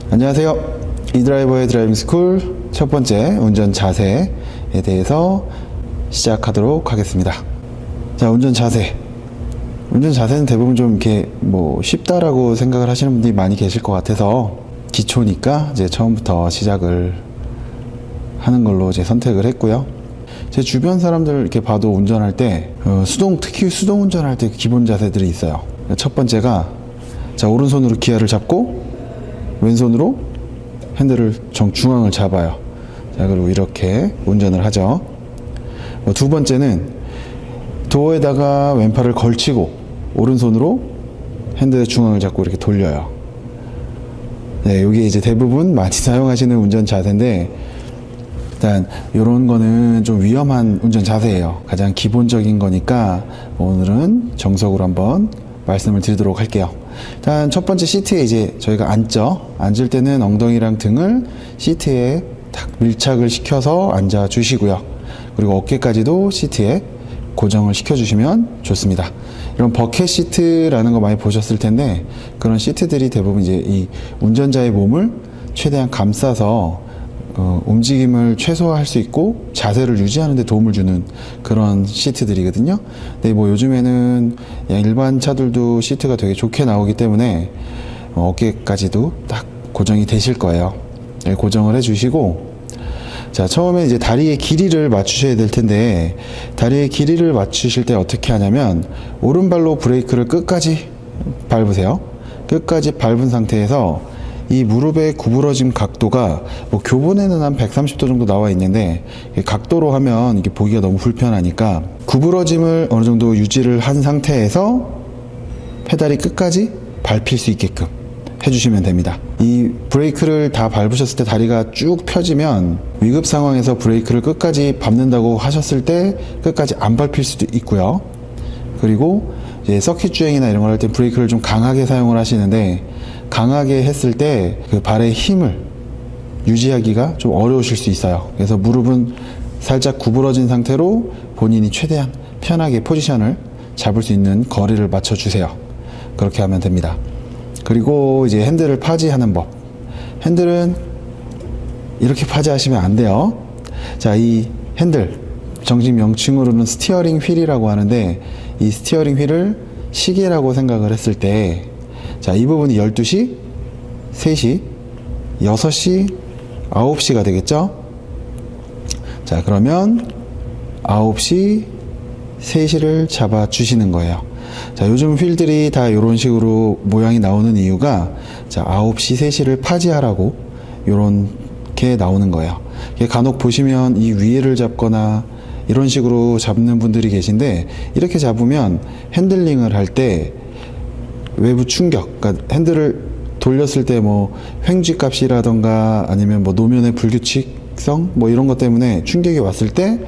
안녕하세요. 이드라이버의 드라이빙 스쿨 첫 번째 운전 자세에 대해서 시작하도록 하겠습니다. 자, 운전 자세. 운전 자세는 대부분 좀 이렇게 쉽다라고 생각을 하시는 분들이 많이 계실 것 같아서 기초니까 이제 처음부터 시작을 하는 걸로 이제 선택을 했고요. 제 주변 사람들 이렇게 봐도 운전할 때 특히 수동 운전할 때 기본 자세들이 있어요. 첫 번째가, 자, 오른손으로 기아를 잡고 왼손으로 핸들을 중앙을 잡아요. 자, 그리고 이렇게 운전을 하죠. 두 번째는 도어에다가 왼팔을 걸치고 오른손으로 핸들의 중앙을 잡고 이렇게 돌려요. 네, 이게 이제 대부분 많이 사용하시는 운전 자세인데, 일단 이런 거는 좀 위험한 운전 자세예요. 가장 기본적인 거니까 오늘은 정석으로 한번 말씀을 드리도록 할게요. 일단 첫 번째, 시트에 이제 저희가 앉죠. 앉을 때는 엉덩이랑 등을 시트에 딱 밀착을 시켜서 앉아 주시고요. 그리고 어깨까지도 시트에 고정을 시켜주시면 좋습니다. 이런 버켓 시트라는 거 많이 보셨을 텐데, 그런 시트들이 대부분 이제 이 운전자의 몸을 최대한 감싸서 움직임을 최소화할 수 있고 자세를 유지하는 데 도움을 주는 그런 시트들이거든요. 근데 요즘에는 일반 차들도 시트가 되게 좋게 나오기 때문에 어깨까지도 딱 고정이 되실 거예요. 네, 고정을 해 주시고, 자, 처음에 이제 다리의 길이를 맞추셔야 될 텐데, 다리의 길이를 맞추실 때 어떻게 하냐면 오른발로 브레이크를 끝까지 밟으세요. 끝까지 밟은 상태에서 이 무릎의 구부러짐 각도가 교본에는 한 130도 정도 나와 있는데, 각도로 하면 이게 보기가 너무 불편하니까 구부러짐을 어느 정도 유지를 한 상태에서 페달이 끝까지 밟힐 수 있게끔 해주시면 됩니다. 이 브레이크를 다 밟으셨을 때 다리가 쭉 펴지면 위급 상황에서 브레이크를 끝까지 밟는다고 하셨을 때 끝까지 안 밟힐 수도 있고요. 그리고 이제 서킷 주행이나 이런 걸 할 때 브레이크를 좀 강하게 사용을 하시는데, 강하게 했을 때 그 발의 힘을 유지하기가 좀 어려우실 수 있어요. 그래서 무릎은 살짝 구부러진 상태로 본인이 최대한 편하게 포지션을 잡을 수 있는 거리를 맞춰주세요. 그렇게 하면 됩니다. 그리고 이제 핸들을 파지하는 법. 핸들은 이렇게 파지하시면 안 돼요. 자, 이 핸들, 정식 명칭으로는 스티어링 휠이라고 하는데, 이 스티어링 휠을 시계라고 생각을 했을 때, 자, 이 부분이 12시, 3시, 6시, 9시가 되겠죠? 자, 그러면 9시, 3시를 잡아 주시는 거예요. 자, 요즘 휠들이 다 이런 식으로 모양이 나오는 이유가, 자, 9시, 3시를 파지하라고 요렇게 나오는 거예요. 간혹 보시면 이 위에를 잡거나 이런 식으로 잡는 분들이 계신데, 이렇게 잡으면 핸들링을 할 때 외부 충격, 그러니까 핸들을 돌렸을 때 횡쥐 값이라던가 아니면 노면의 불규칙성 이런 것 때문에 충격이 왔을 때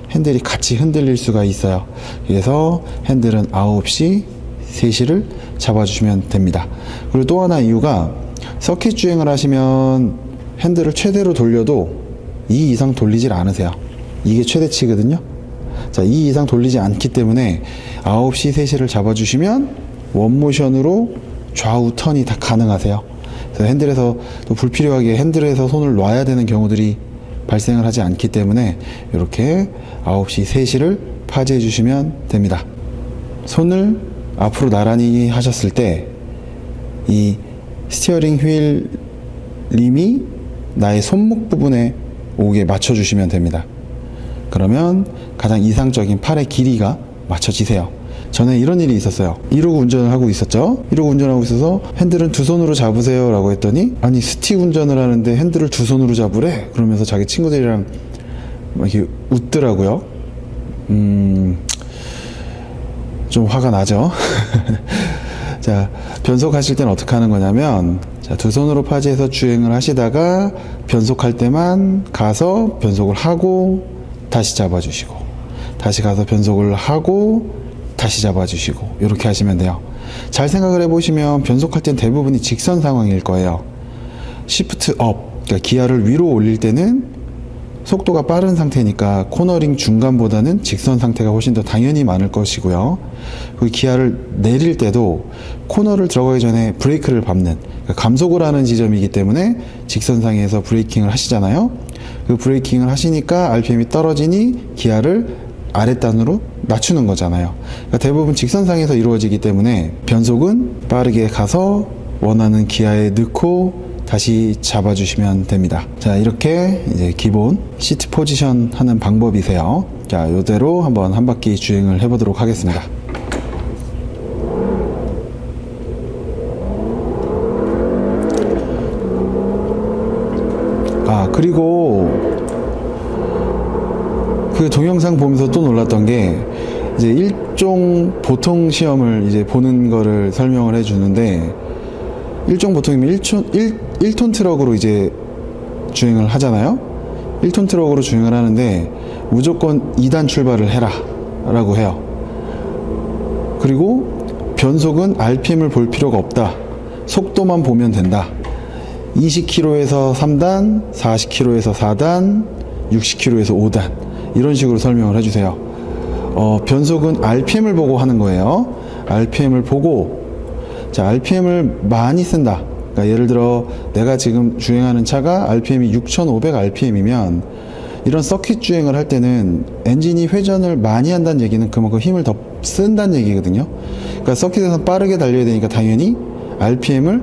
핸들이 같이 흔들릴 수가 있어요. 그래서 핸들은 9시, 3시를 잡아주시면 됩니다. 그리고 또 하나 이유가, 서킷 주행을 하시면 핸들을 최대로 돌려도 2 이상 돌리질 않으세요. 이게 최대치거든요. 자, 2 이상 돌리지 않기 때문에 9시, 3시를 잡아주시면 원모션으로 좌우 턴이 다 가능하세요. 그래서 핸들에서 또 불필요하게 핸들에서 손을 놔야 되는 경우들이 발생을 하지 않기 때문에 이렇게 9시, 3시를 파지해 주시면 됩니다. 손을 앞으로 나란히 하셨을 때 이 스티어링 휠 림이 나의 손목 부분에 오게 맞춰 주시면 됩니다. 그러면 가장 이상적인 팔의 길이가 맞춰지세요. 전에 이런 일이 있었어요. 이러고 운전을 하고 있었죠. 이러고 운전하고 있어서 핸들은 두 손으로 잡으세요 라고 했더니, 아니 스틱 운전을 하는데 핸들을 두 손으로 잡으래? 그러면서 자기 친구들이랑 이렇게 웃더라고요. 좀 화가 나죠. 자, 변속하실 때는 어떻게 하는 거냐면, 자, 두 손으로 파지해서 주행을 하시다가 변속할 때만 가서 변속을 하고 다시 잡아주시고, 다시 가서 변속을 하고 다시 잡아주시고, 이렇게 하시면 돼요. 잘 생각을 해보시면 변속할 땐 대부분이 직선 상황일 거예요. 시프트 업, 그러니까 기아를 위로 올릴 때는 속도가 빠른 상태니까 코너링 중간보다는 직선 상태가 훨씬 더 당연히 많을 것이고요. 그리고 기아를 내릴 때도 코너를 들어가기 전에 브레이크를 밟는, 그러니까 감속을 하는 지점이기 때문에 직선상에서 브레이킹을 하시잖아요. 그 브레이킹을 하시니까 RPM이 떨어지니 기아를 아랫단으로 낮추는 거잖아요. 그러니까 대부분 직선상에서 이루어지기 때문에 변속은 빠르게 가서 원하는 기아에 넣고 다시 잡아주시면 됩니다. 자, 이렇게 이제 기본 시트 포지션 하는 방법이세요. 자, 이대로 한번 한 바퀴 주행을 해보도록 하겠습니다. 그리고 그 동영상 보면서 또 놀랐던 게 이제 일종 보통 시험을 이제 보는 거를 설명을 해주는데, 일종 보통이면 1톤 트럭으로 이제 주행을 하잖아요. 1톤 트럭으로 주행을 하는데 무조건 2단 출발을 해라 라고 해요. 그리고 변속은 RPM을 볼 필요가 없다, 속도만 보면 된다. 20km에서 3단, 40km에서 4단, 60km에서 5단, 이런 식으로 설명을 해주세요. 변속은 RPM을 보고 하는 거예요. RPM을 보고, 자, RPM을 많이 쓴다. 그러니까 예를 들어 내가 지금 주행하는 차가 RPM이 6500rpm이면 이런 서킷 주행을 할 때는 엔진이 회전을 많이 한다는 얘기는 그만큼 힘을 더 쓴다는 얘기거든요. 그러니까 서킷에서 빠르게 달려야 되니까 당연히 RPM을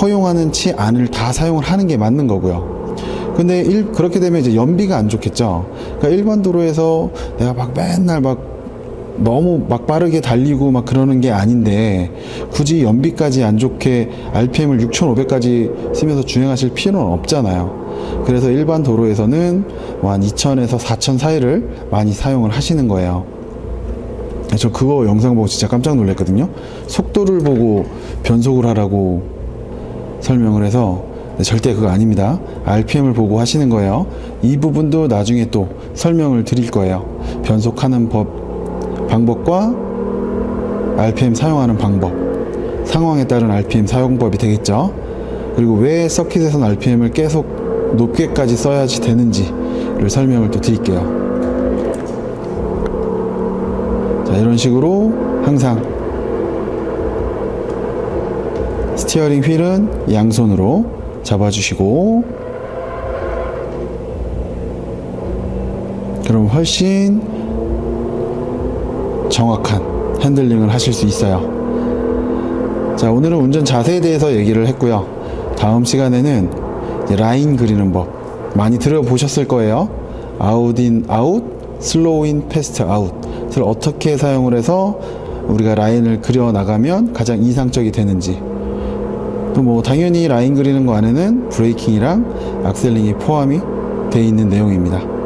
허용하는 치 안을 다 사용을 하는 게 맞는 거고요. 근데 그렇게 되면 이제 연비가 안 좋겠죠. 그러니까 일반 도로에서 내가 막 맨날 막 너무 막 빠르게 달리고 막 그러는 게 아닌데 굳이 연비까지 안 좋게 RPM을 6500까지 쓰면서 주행하실 필요는 없잖아요. 그래서 일반 도로에서는 뭐 한 2000에서 4000 사이를 많이 사용을 하시는 거예요. 저 그거 영상 보고 진짜 깜짝 놀랐거든요. 속도를 보고 변속을 하라고 설명을 해서 절대 그거 아닙니다. RPM을 보고 하시는 거예요. 이 부분도 나중에 또 설명을 드릴 거예요. 변속하는 방법과 RPM 사용하는 방법, 상황에 따른 RPM 사용법이 되겠죠. 그리고 왜 서킷에서는 RPM을 계속 높게까지 써야지 되는지를 설명을 또 드릴게요. 자, 이런 식으로 항상 스티어링 휠은 양손으로 잡아주시고, 그럼 훨씬 정확한 핸들링을 하실 수 있어요. 자, 오늘은 운전 자세에 대해서 얘기를 했고요. 다음 시간에는 라인 그리는 법 많이 들어보셨을 거예요. 아웃 인 아웃, 슬로우 인 패스트 아웃을 어떻게 사용을 해서 우리가 라인을 그려 나가면 가장 이상적이 되는지, 또 뭐 당연히 라인 그리는 거 안에는 브레이킹이랑 악셀링이 포함이 되어 있는 내용입니다.